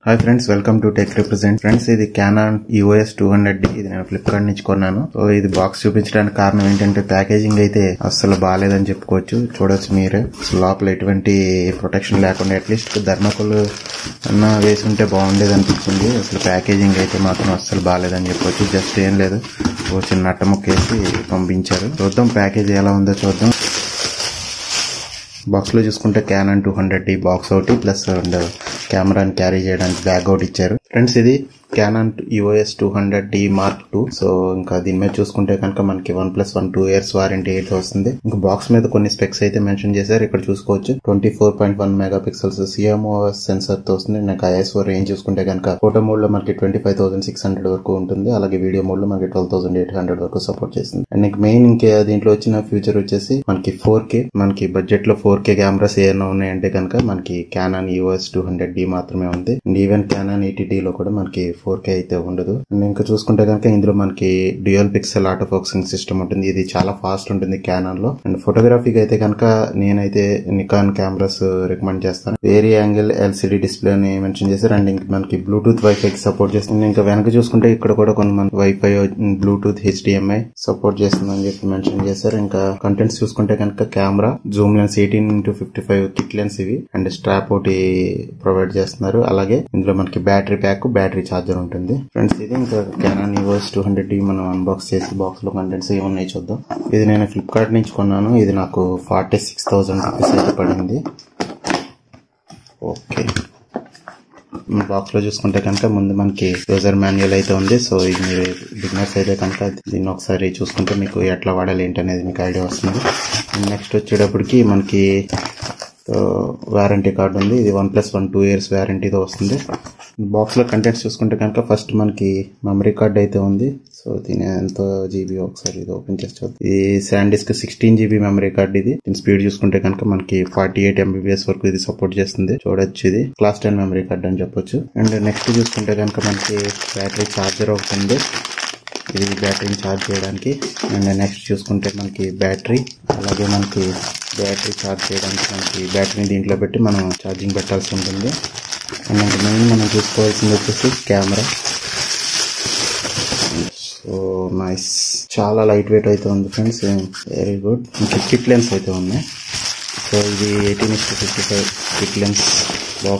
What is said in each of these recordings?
Hi friends, welcome to tech represent. Friends, ఇది Canon Eos 200D. ఇది నేను Flipkart నుంచి కొన్నాను. సో ఇది బాక్స్ చూపించడానికి కారణం ఏంటంటే ప్యాకేజింగ్ అయితే అస్సలు బాగాలేదని చెప్పుకోవచ్చు. చూడొచ్చు మీరే, లోపల ఎటువంటి ప్రొటెక్షన్ లేకుండా అట్లీస్ట్ థర్మాకోల్ అన్న వేసి ఉంటే బాగుండేది అనిపించింది. అసలు ప్యాకేజింగ్ అయితే మాత్రం అస్సలు బాగాలేదని చెప్పొచ్చు. జస్ట్ ఏం లేదు, ఓ చిన్న అట్ట ముక్కేసి పంపించారు. చూద్దాం ప్యాకేజ్ ఎలా ఉందో చూద్దాం. బాక్స్ లో చూసుకుంటే Canon 200D బాక్స్ ఒకటి ప్లస్ కెమెరాని క్యారీ చేయడానికి బ్యాగ్ ఒకటి ఇచ్చారు. ఫ్రెండ్స్, ఇది Canon Eos 200D Mark II. So ఇంకా దీని మీద చూసుకుంటే కనుక మనకి OnePlus 2 years వారంటీ అయితే వస్తుంది. ఇంకా బాక్స్ మీద కొన్ని స్పెక్స్ అయితే మెన్షన్ చేశారు. ఇక్కడ చూసుకోవచ్చు 24.1 మెగాపిక్సెల్స్ CMOS సెన్సర్ తో వస్తుంది. నాకు ISO రేంజ్ చూసుకుంటే కనుక ఫోటో మోడ్ లో మనకి 25,600 వరకు ఉంటుంది. అలాగే వీడియో మోడ్ లో మనకి 12,800 వరకు సపోర్ట్ చేస్తుంది. అండ్ ఇంకా మెయిన్ ఇంకా దీంట్లో వచ్చిన ఫ్యూచర్ వచ్చేసి మనకి 4K, మనకి బడ్జెట్ లో 4K కెమెరాస్ ఏమైనా ఉన్నాయంటే కనుక మనకి Canon Eos 200D మాత్రమే ఉంది. అండ్ ఈవెన్ Canon 80D లో కూడా మనకి 4K అయితే ఉండదు. అండ్ ఇంకా చూసుకుంటే కనుక ఇందులో మనకి dual pixel auto focusing system ఉంటుంది. ఇది చాలా ఫాస్ట్ ఉంటుంది Canon లో. అండ్ ఫోటోగ్రఫీకి అయితే కనుక నేనైతే నికాన్ కెమెరాస్ రికమెండ్ చేస్తాను. వేరీ యాంగిల్ LCD డిస్ప్లే అని మెన్షన్ చేశారు. అండ్ ఇంకా మనకి బ్లూటూత్ వైఫై కి సపోర్ట్ చేస్తుంది. ఇంకా వెనక చూసుకుంటే ఇక్కడ కూడా కొన్ని మనకి వైఫై, బ్లూటూత్, HDMI సపోర్ట్ చేస్తుందని చెప్పి మెన్షన్ చేశారు. ఇంకా కంటెంట్స్ చూసుకుంటే కనుక camera, Zoom lens 18x55 kit lens ఇవి, అండ్ స్ట్రాప్ ఒకటి ప్రొవైడ్ చేస్తున్నారు. అలాగే ఇందులో మనకి బ్యాటరీ ప్యాక్, బ్యాటరీ ఛార్జర్ ఉంటుంది. ఫ్రెండ్స్, ఇది ఇంకా Canon Eos 200D మనం అన్బాక్స్ చేసి బాక్స్ లో కంటెంట్స్ ఏమున్నాయి చూద్దాం. ఇది నేను ఫ్లిప్కార్ట్ నుంచి కొన్నాను. ఇది నాకు 46,000 రూపీస్ అయితే పడింది. ఓకే, బాక్స్ లో చూసుకుంటే కనుక ముందు మనకి యూజర్ మాన్యువల్ అయితే ఉంది. సో ఇది మీరు బిగినర్స్ అయితే కనుక దీన్ని ఒకసారి చూసుకుంటే మీకు ఎట్లా వాడాలి ఏంటి అనేది మీకు ఐడియా వస్తుంది. నెక్స్ట్ వచ్చేటప్పటికి మనకి వారంటీ కార్డు ఉంది. ఇది OnePlus 2 years వారంటీతో వస్తుంది. బాక్స్ లో కంటెంట్స్ చూసుకుంటే కనుక ఫస్ట్ మనకి మెమరీ కార్డ్ అయితే ఉంది. సో దీని ఎంతో జీబీ ఒకసారి ఇది ఓపెన్ చేసి చూద్దాం. ఇది SanDisk 16 GB మెమరీ కార్డ్. ఇది దీని స్పీడ్ చూసుకుంటే కనుక మనకి 48 MBps వరకు ఇది సపోర్ట్ చేస్తుంది. చూడొచ్చు, ఇది క్లాస్ 10 మెమరీ కార్డ్ అని చెప్పొచ్చు. అండ్ నెక్స్ట్ చూసుకుంటే కనుక మనకి బ్యాటరీ ఛార్జర్ ఒకటి ఉంది. ఇది బ్యాటరీని ఛార్జ్ చేయడానికి. అండ్ నెక్స్ట్ చూసుకుంటే మనకి బ్యాటరీ, అలాగే మనకి బ్యాటరీ ఛార్జ్ చేయడానికి మనకి బ్యాటరీని దీంట్లో పెట్టి మనం ఛార్జింగ్ పెట్టాల్సి ఉంటుంది. అండ్ ఇంకా మెయిన్ మనం చూసుకోవాల్సింది వచ్చేసి కెమెరా. సో నైస్, చాలా లైట్ వెయిట్ అయితే ఉంది ఫ్రెండ్స్, వెరీ గుడ్. ఇంకా కిట్ లెన్స్ అయితే ఉన్నాయి. సో ఇది 18x55 కిట్ లెన్స్,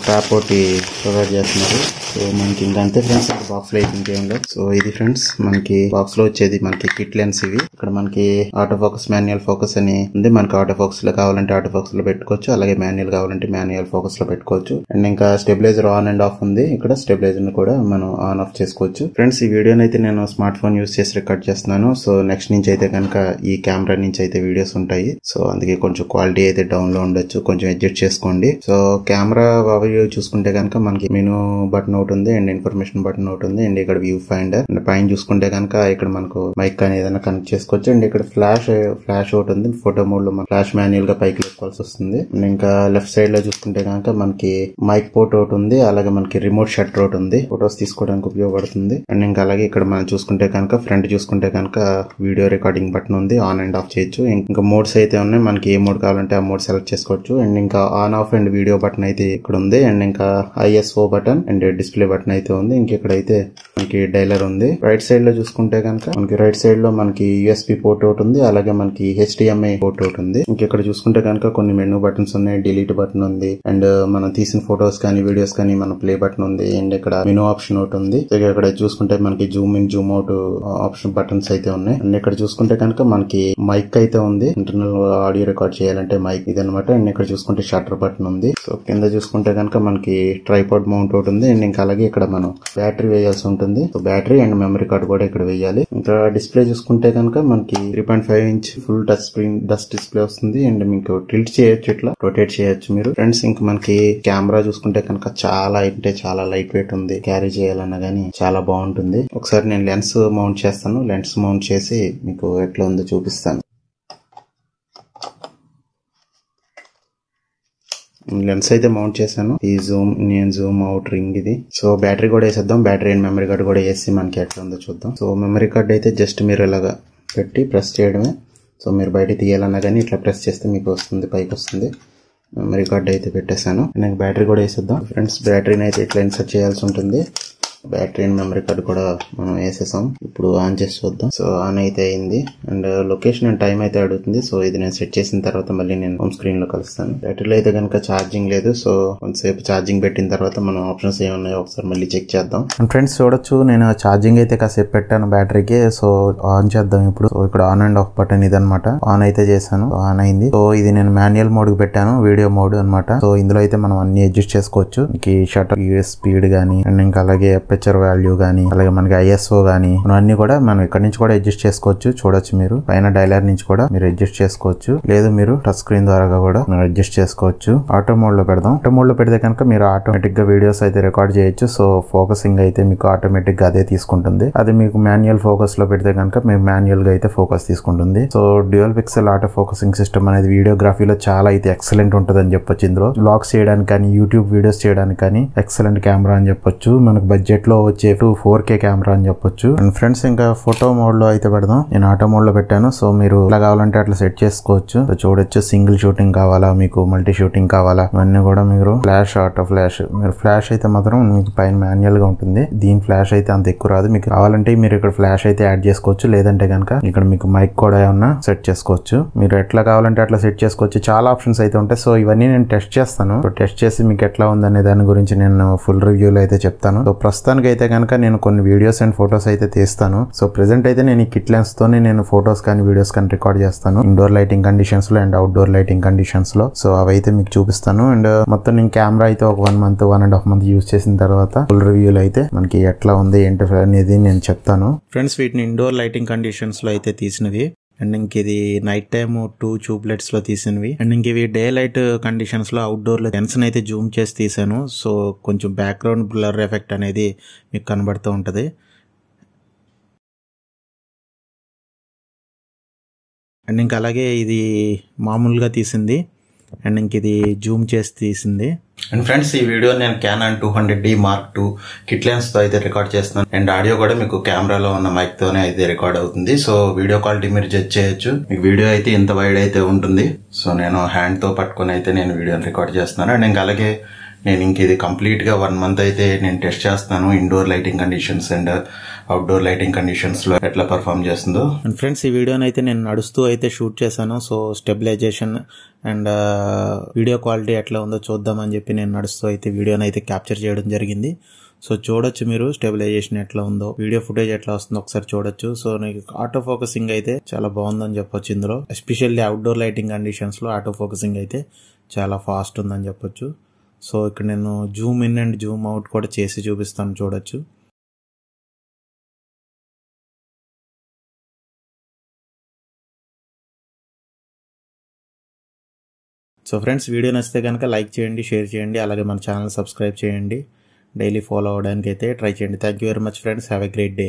ట్యాప్ ఒకటి ప్రొవైడ్ చేస్తున్నారు. సో మనకి ఇంకా అంతే ఫ్రెండ్స్, బాక్స్ లో అయితే ఇంకేం లేదు. సో ఇది ఫ్రెండ్స్ మనకి బాక్స్ లో వచ్చేది మనకి కిట్ లెన్స్ ఇవి. ఇక్కడ మనకి ఆటో ఫోకస్, మాన్యువల్ ఫోకస్ అని ఉంది. మనకి ఆటో ఫోకస్ లో కావాలంటే ఆటో ఫోకస్ లో పెట్టుకోవచ్చు, అలాగే మాన్యువల్ కావాలంటే మాన్యువల్ ఫోకస్ లో పెట్టుకోవచ్చు. అండ్ ఇంకా స్టెబిలైజర్ ఆన్ అండ్ ఆఫ్ ఉంది. ఇక్కడ స్టెబిలైజర్ ని కూడా మనం ఆన్ ఆఫ్ చేసుకోవచ్చు. ఫ్రెండ్స్, ఈ వీడియోని అయితే నేను స్మార్ట్ ఫోన్ యూస్ చేసి రికార్డ్ చేస్తున్నాను. సో నెక్స్ట్ నుంచి అయితే కనుక ఈ కెమెరా నుంచి అయితే వీడియోస్ ఉంటాయి. సో అందుకే కొంచెం క్వాలిటీ అయితే డౌన్ లో ఉండొచ్చు, కొంచెం అడ్జస్ట్ చేసుకోండి. సో కెమెరా చూసుకుంటే కనుక మనకి మెనూ బటన్ ఒకటి ఉంది, అండ్ ఇన్ఫర్మేషన్ బటన్ ఒకటి ఉంది, అండ్ ఇక్కడ వ్యూ ఫైండర్. అండ్ పైన చూసుకుంటే కనుక ఇక్కడ మనకు మైక్ కానీ ఏదైనా కనెక్ట్ చేసుకోవచ్చు. అండ్ ఇక్కడ ఫ్లాష్ ఒకటి ఉంది. ఫోటో మోడ్ లో ఫ్లాష్ మాన్యువల్ గా పైకి వేసుకోవాల్సి వస్తుంది. అండ్ ఇంకా లెఫ్ట్ సైడ్ లో చూసుకుంటే కనుక మనకి మైక్ పోర్ట్ ఒకటి ఉంది, అలాగే మనకి రిమోట్ షట్టర్ ఒకటి ఉంది, ఫొటోస్ తీసుకోవడానికి ఉపయోగపడుతుంది. అండ్ ఇంకా అలాగే ఇక్కడ మనం చూసుకుంటే కనుక ఫ్రంట్ చూసుకుంటే కనుక వీడియో రికార్డింగ్ బటన్ ఉంది, ఆన్ అండ్ ఆఫ్ చేయొచ్చు. ఇంకా మోడ్స్ అయితే ఉన్నాయి, మనకి ఏ మోడ్ కావాలంటే ఆ మోడ్ సెలెక్ట్ చేసుకోవచ్చు. అండ్ ఇంకా on off and video button అయితే ఇక్కడ ఉంది. అండ్ ఇంకా ISO button and display button అయితే ఉంది. ఇంకెక్కడైతే మనకి డైలర్ ఉంది. రైట్ సైడ్ లో చూసుకుంటే కనుక మనకి రైట్ సైడ్ లో మనకి USB పోర్ట్ ఒకటి ఉంది, అలాగే మనకి HDMI పోర్ట్ ఒకటి ఉంది. ఇంకెక్కడ చూసుకుంటే కనుక కొన్ని మెనూ బటన్స్ ఉన్నాయి, డిలీట్ బటన్ ఉంది, అండ్ మనం తీసిన ఫొటోస్ కానీ వీడియోస్ కానీ మన ప్లే బటన్ ఉంది, అండ్ ఇక్కడ మెనూ ఆప్షన్ ఒకటి ఉంది. ఇక్కడ చూసుకుంటే మనకి Zoom in, Zoom out option buttons అయితే ఉన్నాయి. అండ్ ఇక్కడ చూసుకుంటే కనుక మనకి మైక్ అయితే ఉంది, ఇంటర్నల్ ఆడియో రికార్డ్ చేయాలంటే మైక్ ఇది అనమాట. అండ్ ఇక్కడ చూసుకుంటే షట్టర్ బటన్ ఉంది. సో కింద చూసుకుంటే కనుక మనకి ట్రైపాడ్ మౌంట్ ఒకటి ఉంది. అండ్ ఇంకా అలాగే ఇక్కడ మనం బ్యాటరీ వేయాల్సి ఉంటుంది. So battery and memory card కూడా ఇక్కడ వేయాలి. ఇంకా డిస్ప్లే చూసుకుంటే కనుక మనకి 3.5 inch full touch screen display వస్తుంది. అండ్ మీకు టిల్ట్ చేయొచ్చు, ఇట్లా రొటేట్ చేయొచ్చు మీరు. ఫ్రెండ్స్, ఇంకా మనకి కెమెరా చూసుకుంటే కనుక చాలా అంటే చాలా లైట్ వెయిట్ ఉంది. క్యారీ చేయాలన్నా గానీ చాలా బాగుంటుంది. ఒకసారి నేను లెన్స్ మౌంట్ చేస్తాను. లెన్స్ మౌంట్ చేసి మీకు ఎట్లా ఉందో చూపిస్తాను. లెన్స్ అయితే మౌంట్ చేశాను. ఈ జూమ్ అవుట్ రింగ్ ఇది. సో బ్యాటరీ కూడా వేసేద్దాం. బ్యాటరీ అండ్ మెమరీ కార్డ్ కూడా వేసి మనకి ఎట్లా ఉందో చూద్దాం. సో మెమరీ కార్డ్ అయితే జస్ట్ మీరు ఇలాగా పెట్టి ప్రెస్ చేయడమే. సో మీరు బయట తీయాలన్నా కానీ ఇట్లా ప్రెస్ చేస్తే మీకు వస్తుంది, పైకి వస్తుంది. మెమరీ కార్డ్ అయితే పెట్టేశాను. నేను బ్యాటరీ కూడా వేసేద్దాం ఫ్రెండ్స్. బ్యాటరీని అయితే ఇట్లా ఇన్సర్ట్ చేయాల్సి ఉంటుంది. బ్యాటరీ అండ్ మెమరీ కార్డ్ కూడా మనం వేసేసాం. ఇప్పుడు ఆన్ చేసి చూద్దాం. సో ఆన్ అయితే అయింది అండ్ లొకేషన్ అండ్ టైం అయితే అడుగుతుంది. సో ఇది నేను సెట్ చేసిన తర్వాత మళ్ళీ నేను హోమ్ స్క్రీన్ లో కలుస్తాను. బ్యాటరీలో అయితే కనుక ఛార్జింగ్ లేదు. సో కొంతసేపు ఛార్జింగ్ పెట్టిన తర్వాత మనం ఆప్షన్స్ ఏమున్నాయో ఒకసారి మళ్ళీ చెక్ చేద్దాం. ఫ్రెండ్స్ చూడొచ్చు, నేను ఛార్జింగ్ అయితే కాసేపు పెట్టాను బ్యాటరీకి. సో ఆన్ చేద్దాం ఇప్పుడు. సో ఇక్కడ ఆన్ అండ్ ఆఫ్ బటన్ ఇదనమాట. ఆన్ అయితే చేశాను, ఆన్ అయింది. సో ఇది నేను మాన్యువల్ మోడ్ కి పెట్టాను, వీడియో మోడ్ అనమాట. సో ఇందులో అయితే మనం అన్ని అడ్జస్ట్ చేసుకోవచ్చు. షటర్ స్పీడ్ గానీ అండ్ ఇంకా అలాగే అపర్చర్ వాల్యూ గానీ అలాగే మనకి ISO గానీ అన్ని కూడా మనం ఇక్కడ నుంచి కూడా అడ్జస్ట్ చేసుకోవచ్చు. చూడొచ్చు మీరు పైన డైలర్ నుంచి కూడా మీరు అడ్జస్ట్ చేసుకోవచ్చు. లేదు మీరు టచ్ స్క్రీన్ ద్వారా కూడా మీరు అడ్జస్ట్ చేసుకోవచ్చు. ఆటో మోడ్ లో పెడదాం. ఆటో మోడ్ లో పెడితే కనుక మీరు ఆటోమేటిక్ గా వీడియోస్ అయితే రికార్డ్ చేయొచ్చు. సో ఫోకసింగ్ అయితే మీకు ఆటోమేటిక్ గా అదే తీసుకుంటుంది. అది మీకు మాన్యువల్ ఫోకస్ లో పెడితే కనుక మీకు మాన్యువల్ గా అయితే ఫోకస్ తీసుకుంటుంది. So dual pixel auto focusing system అనేది వీడియోగ్రఫీలో చాలా అయితే ఎక్సలెంట్ ఉంటుంది అని చెప్పొచ్చు. ఇందులో బ్లాగ్స్ చేయడానికి కానీ యూట్యూబ్ వీడియోస్ చేయడానికి కానీ ఎక్సలెంట్ కెమెరా అని చెప్పొచ్చు. మనకు బడ్జెట్ లో వచ్చే 4K కెమెరా అని చెప్పొచ్చు. అండ్ ఫ్రెండ్స్ ఇంకా ఫోటో మోడ్ లో అయితే పెడదాం. నేను ఆటో మోడ్ లో పెట్టాను. సో మీరు ఎలా కావాలంటే అట్లా సెట్ చేసుకోవచ్చు. చూడొచ్చు, సింగిల్ షూటింగ్ కావాలా, మీకు మల్టీ షూటింగ్ కావాలా, ఇవన్నీ కూడా మీరు ఫ్లాష్, ఆటో ఫ్లాష్. మీరు ఫ్లాష్ అయితే మాత్రం మీకు పైన మాన్యువల్ గా ఉంటుంది. దీని ఫ్లాష్ అయితే అంత ఎక్కువ రాదు. మీకు కావాలంటే మీరు ఇక్కడ ఫ్లాష్ అయితే యాడ్ చేసుకోవచ్చు. లేదంటే కనుక ఇక్కడ మీకు మైక్ కూడా ఏమన్నా సెట్ చేసుకోవచ్చు. మీరు ఎట్లా కావాలంటే అట్లా సెట్ చేసుకోవచ్చు. చాలా ఆప్షన్స్ అయితే ఉంటాయి. సో ఇవన్నీ నేను టెస్ట్ చేస్తాను. టెస్ట్ చేసి మీకు ఎట్లా ఉందనే దాని గురించి నేను ఫుల్ రివ్యూలో అయితే చెప్తాను. సో ప్రస్తుతానికి అయితే కనుక నేను కొన్ని వీడియోస్ అండ్ ఫొటోస్ అయితే తీస్తాను. సో ప్రెసెంట్ అయితే నేను ఈ కిట్ లెన్స్ తోనే నేను ఫొటోస్ కానీ వీడియోస్ కానీ రికార్డ్ చేస్తాను. ఇండోర్ లైటింగ్ కండిషన్స్ లో అండ్ అవుట్డోర్ లైటింగ్ కండిషన్స్ లో. సో అవైతే మీకు చూపిస్తాను. అండ్ మొత్తం నేను కెమెరా అయితే ఒక 1 month 1.5 month యూజ్ చేసిన తర్వాత ఫుల్ రివ్యూలో అయితే మనకి ఎట్లా ఉంది ఏంటి అనేది నేను చెప్తాను. ఫ్రెండ్స్ వీటిని ఇండోర్ లైటింగ్ కండిషన్స్ లో అయితే తీసినవి. అండ్ ఇంక ఇది నైట్ టైమ్ 2 ట్యూబ్లైట్స్ లో తీసినవి. అండ్ ఇంక ఇవి డే లైట్ కండిషన్స్ లో అవుట్డోర్ లో లెన్స్ అయితే జూమ్ చేసి తీసాను. సో కొంచెం బ్యాక్గ్రౌండ్ బ్లర్ ఎఫెక్ట్ అనేది మీకు కనబడుతూ ఉంటది. అండ్ ఇంకా అలాగే ఇది మామూలుగా తీసింది అండ్ ఇంక ఇది జూమ్ చేసి తీసింది. అండ్ ఫ్రెండ్స్ ఈ వీడియో నేను Canon 200D Mark II kit lens తో అయితే రికార్డ్ చేస్తున్నాను. అండ్ ఆడియో కూడా మీకు కెమెరాలో ఉన్న మైక్ తోనే అయితే రికార్డ్ అవుతుంది. సో వీడియో క్వాలిటీ మీరు జడ్జ్ చేయొచ్చు. మీకు వీడియో అయితే ఇంత వైడ్ అయితే ఉంటుంది. సో నేను హ్యాండ్ తో పట్టుకుని అయితే నేను వీడియోని రికార్డ్ చేస్తున్నాను. అండ్ ఇంకా అలాగే నేను ఇంక ఇది కంప్లీట్ గా 1 month అయితే నేను టెస్ట్ చేస్తాను. Indoor lighting conditions and outdoor lighting conditions లో ఎట్లా పర్ఫామ్ చేస్తుందో. అండ్ ఫ్రెండ్స్ ఈ వీడియోని అయితే నేను నడుస్తూ అయితే షూట్ చేశాను. So stabilization and video quality ఎట్లా ఉందో చూద్దామని చెప్పి నేను నడుస్తూ అయితే వీడియోని అయితే క్యాప్చర్ చేయడం జరిగింది. సో చూడొచ్చు మీరు స్టెబిలైజేషన్ ఎట్లా ఉందో, వీడియో ఫుటేజ్ ఎట్లా వస్తుందో ఒకసారి చూడొచ్చు. సో నీకు ఆటో ఫోకసింగ్ అయితే చాలా బాగుందని చెప్పొచ్చు. ఇందులో ఎస్పెషల్లీ అవుట్డోర్ లైటింగ్ కండిషన్స్ లో ఆటో ఫోకసింగ్ అయితే చాలా ఫాస్ట్ ఉందని చెప్పొచ్చు. సో ఇక్కడ నేను Zoom in and Zoom out కూడా చేసి చూపిస్తాను, చూడొచ్చు. సో ఫ్రెండ్స్ వీడియో నచ్చితే కనుక లైక్ చేయండి, షేర్ చేయండి, అలాగే మన ఛానల్ సబ్స్క్రైబ్ చేయండి. డైలీ ఫాలో అవడానికి అయితే ట్రై చేయండి. Thank you very much friends. Have a great day.